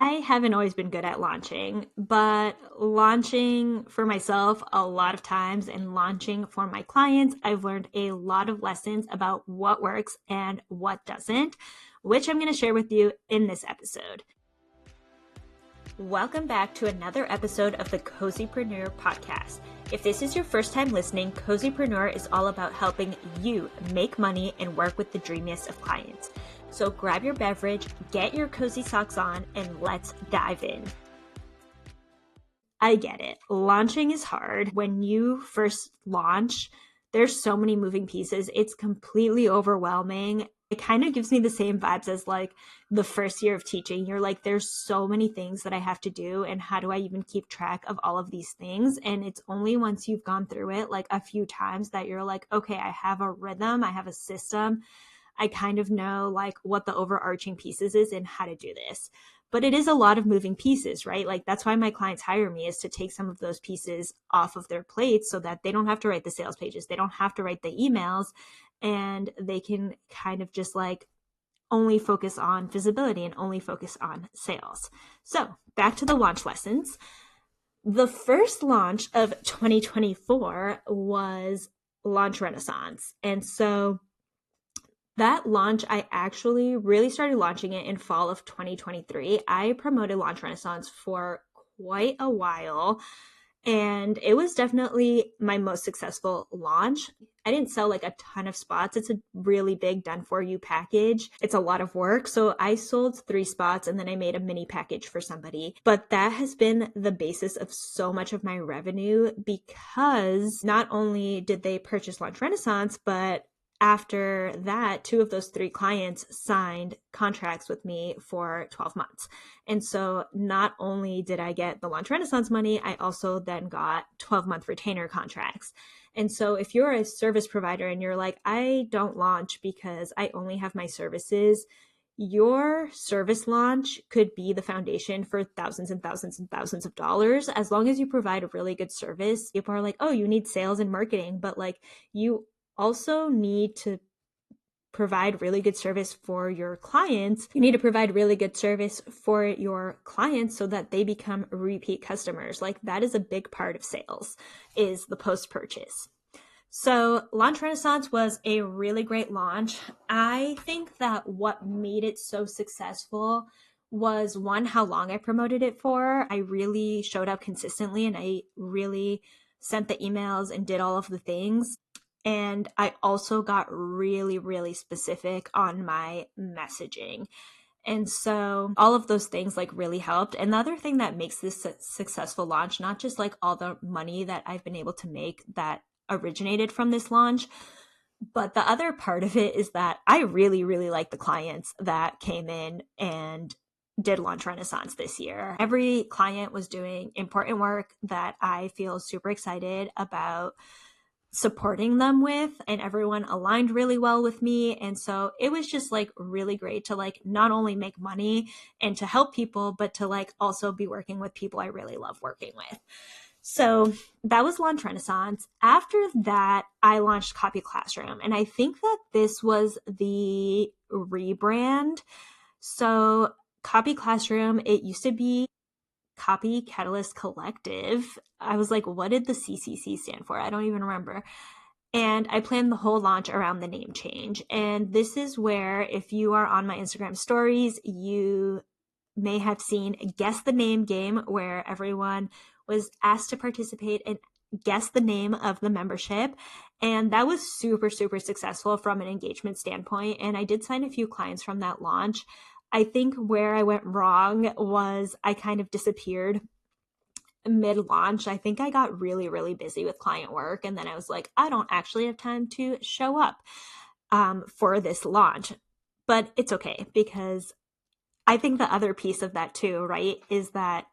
I haven't always been good at launching, but launching for myself a lot of times and launching for my clients, I've learned a lot of lessons about what works and what doesn't, which I'm going to share with you in this episode. Welcome back to another episode of the Cozypreneur Podcast. If this is your first time listening, Cozypreneur is all about helping you make money and work with the dreamiest of clients. So grab your beverage, get your cozy socks on, and let's dive in. I get it. Launching is hard. When you first launch, there's so many moving pieces. It's completely overwhelming. It kind of gives me the same vibes as like the first year of teaching. You're like, there's so many things that I have to do. And how do I even keep track of all of these things? And it's only once you've gone through it like a few times that you're like, okay, I have a rhythm. I have a system. I kind of know like what the overarching pieces is and how to do this. But it is a lot of moving pieces, right? Like that's why my clients hire me, is to take some of those pieces off of their plates so that they don't have to write the sales pages. They don't have to write the emails, and they can kind of just like only focus on visibility and only focus on sales. So back to the launch lessons. The first launch of 2024 was Launch Renaissance. And so that launch, I actually really started launching it in fall of 2023. I promoted Launch Renaissance for quite a while, and it was definitely my most successful launch. I didn't sell like a ton of spots. It's a really big done for you package. It's a lot of work. So I sold 3 spots and then I made a mini package for somebody. But that has been the basis of so much of my revenue, because not only did they purchase Launch Renaissance, but after that, 2 of those 3 clients signed contracts with me for 12 months. And so not only did I get the Launch Renaissance money, I also then got 12-month retainer contracts. And so if you're a service provider and you're like, I don't launch because I only have my services, your service launch could be the foundation for thousands and thousands and thousands of dollars. As long as you provide a really good service, people are like, oh, you need sales and marketing, but like you also need to provide really good service for your clients. You need to provide really good service for your clients so that they become repeat customers. Like that is a big part of sales, is the post-purchase. So Launch Renaissance was a really great launch. I think that what made it so successful was, one, how long I promoted it for. I really showed up consistently and I really sent the emails and did all of the things. And I also got really, really specific on my messaging. And so all of those things like really helped. And the other thing that makes this a successful launch, not just like all the money that I've been able to make that originated from this launch, but the other part of it is that I really, really like the clients that came in and did Launch Renaissance this year. Every client was doing important work that I feel super excited about supporting them with, and everyone aligned really well with me. And so it was just like really great to like not only make money and to help people, but to like also be working with people I really love working with. So that was Launch Renaissance. After that, I launched Copy Classroom, and I think that this was the rebrand. So Copy Classroom, it used to be Copy Catalyst Collective. I was like, what did the CCC stand for? I don't even remember. And I planned the whole launch around the name change. And this is where, if you are on my Instagram stories, you may have seen a Guess the Name game, where everyone was asked to participate and guess the name of the membership. And that was super, super successful from an engagement standpoint. And I did sign a few clients from that launch. I think where I went wrong was I kind of disappeared mid-launch. I think I got really, really busy with client work. And then I was like, I don't actually have time to show up for this launch. But it's okay, because I think the other piece of that too, right, is that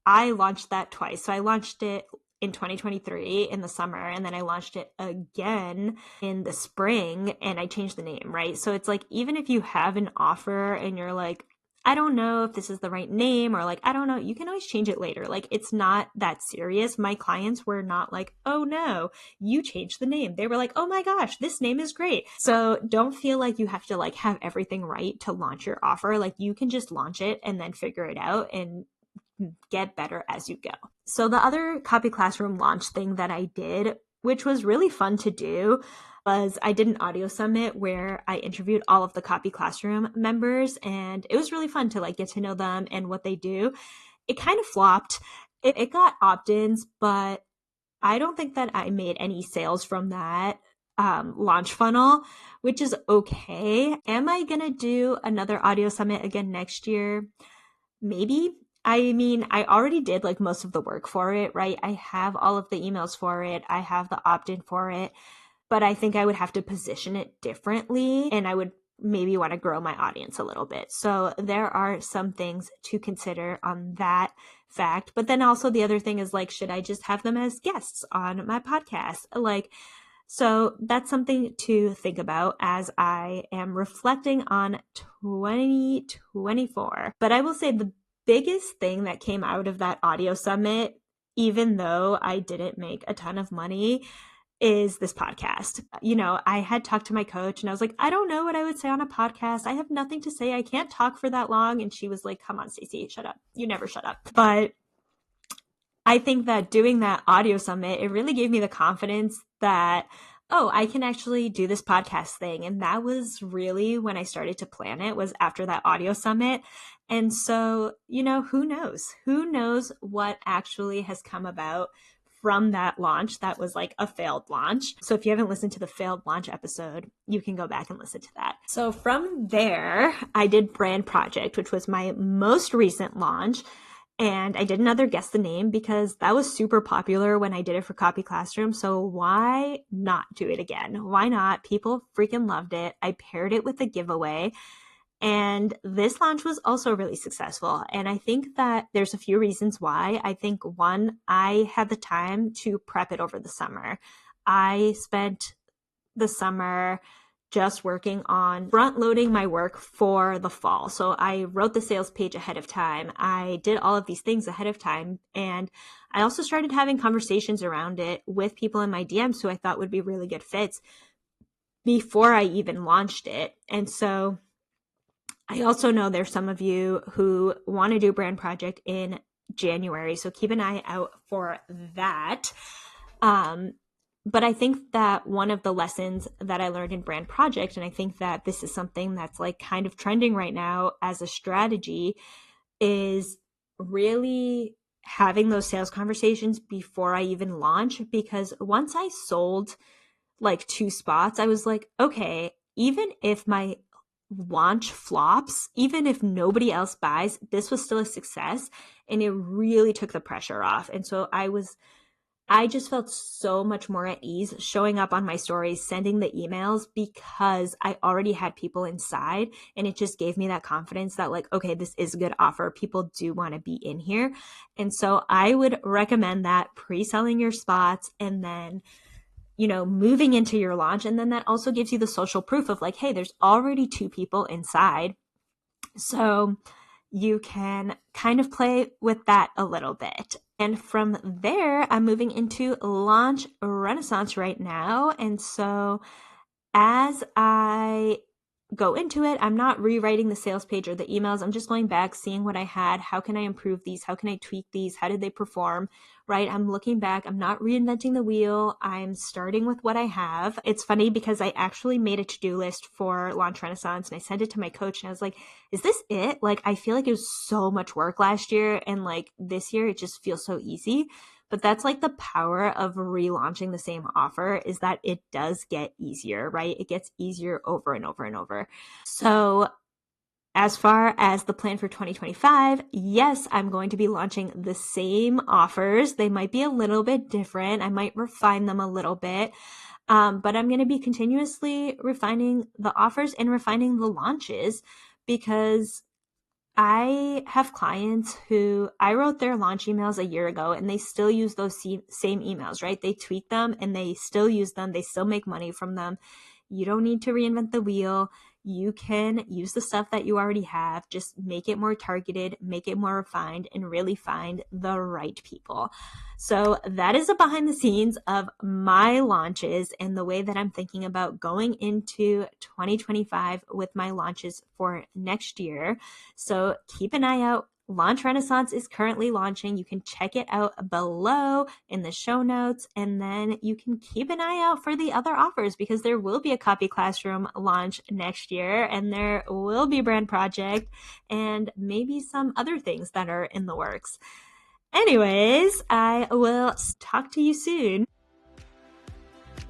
I launched that twice. So I launched it in 2023 in the summer, and then I launched it again in the spring, and I changed the name, right? So it's like, even if you have an offer and you're like, I don't know if this is the right name, or like, I don't know, you can always change it later. Like, it's not that serious. My clients were not like, oh no, you changed the name. They were like, oh my gosh, this name is great. So don't feel like you have to like have everything right to launch your offer. Like, you can just launch it and then figure it out and get better as you go. So the other Copy Classroom launch thing that I did, which was really fun to do, was I did an audio summit where I interviewed all of the Copy Classroom members, and it was really fun to like get to know them and what they do. It kind of flopped. It got opt-ins, but I don't think that I made any sales from that launch funnel, which is okay. Am I going to do another audio summit again next year? Maybe. I mean, I already did like most of the work for it, right? I have all of the emails for it. I have the opt-in for it, but I think I would have to position it differently, and I would maybe want to grow my audience a little bit. So there are some things to consider on that fact. But then also the other thing is like, should I just have them as guests on my podcast? Like, so that's something to think about as I am reflecting on 2024. But I will say the biggest thing that came out of that audio summit, even though I didn't make a ton of money, is this podcast. You know, I had talked to my coach and I was like, I don't know what I would say on a podcast. I have nothing to say. I can't talk for that long. And she was like, come on, Stacy, shut up. You never shut up. But I think that doing that audio summit, it really gave me the confidence that, oh, I can actually do this podcast thing. And that was really when I started to plan it, was after that audio summit. And so, you know, who knows? Who knows what actually has come about from that launch that was like a failed launch. So if you haven't listened to the failed launch episode, you can go back and listen to that. So from there, I did Brand Project, which was my most recent launch. And I did another Guess the Name because that was super popular when I did it for Copy Classroom. So why not do it again? Why not? People freaking loved it. I paired it with a giveaway. And this launch was also really successful. And I think that there's a few reasons why. I think one, I had the time to prep it over the summer. I spent the summer just working on front loading my work for the fall. So I wrote the sales page ahead of time. I did all of these things ahead of time. And I also started having conversations around it with people in my DMs who I thought would be really good fits before I even launched it. And so I also know there's some of you who want to do Brand Project in January. So keep an eye out for that. But I think that one of the lessons that I learned in Brand Project, and I think that this is something that's like kind of trending right now as a strategy, is really having those sales conversations before I even launch. Because once I sold like 2 spots, I was like, okay, even if my launch flops, even if nobody else buys, this was still a success. And it really took the pressure off. And so I just felt so much more at ease showing up on my stories, sending the emails, because I already had people inside, and it just gave me that confidence that like, okay, this is a good offer. People do want to be in here. And so I would recommend that pre-selling your spots and then, you know, moving into your launch. And then that also gives you the social proof of like, hey, there's already 2 people inside. So you can kind of play with that a little bit. And from there, I'm moving into Launch Renaissance right now. And so as I go into it, I'm not rewriting the sales page or the emails. I'm just going back, seeing what I had. How can I improve these? How can I tweak these? How did they perform? Right? I'm looking back. I'm not reinventing the wheel. I'm starting with what I have. It's funny because I actually made a to-do list for Launch Renaissance and I sent it to my coach and I was like, is this it? Like, I feel like it was so much work last year, and like this year it just feels so easy. But that's like the power of relaunching the same offer, is that it does get easier, right? It gets easier over and over and over. So as far as the plan for 2025, yes, I'm going to be launching the same offers. They might be a little bit different. I might refine them a little bit, but I'm going to be continuously refining the offers and refining the launches, because I have clients who I wrote their launch emails a year ago and they still use those same emails, right? They tweak them and they still use them. They still make money from them. You don't need to reinvent the wheel. you can use the stuff that you already have, just make it more targeted, make it more refined, and really find the right people. So that is a behind the scenes of my launches and the way that I'm thinking about going into 2025 with my launches for next year. So keep an eye out. Launch Renaissance is currently launching. You can check it out below in the show notes, and then you can keep an eye out for the other offers because there will be a Copy Classroom launch next year, and there will be Brand Project and maybe some other things that are in the works. Anyways, I will talk to you soon.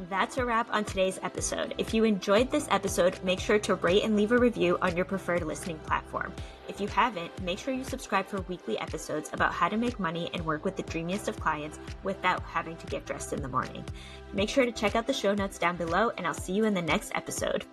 That's a wrap on today's episode. If you enjoyed this episode, make sure to rate and leave a review on your preferred listening platform. If you haven't, make sure you subscribe for weekly episodes about how to make money and work with the dreamiest of clients without having to get dressed in the morning. Make sure to check out the show notes down below, and I'll see you in the next episode.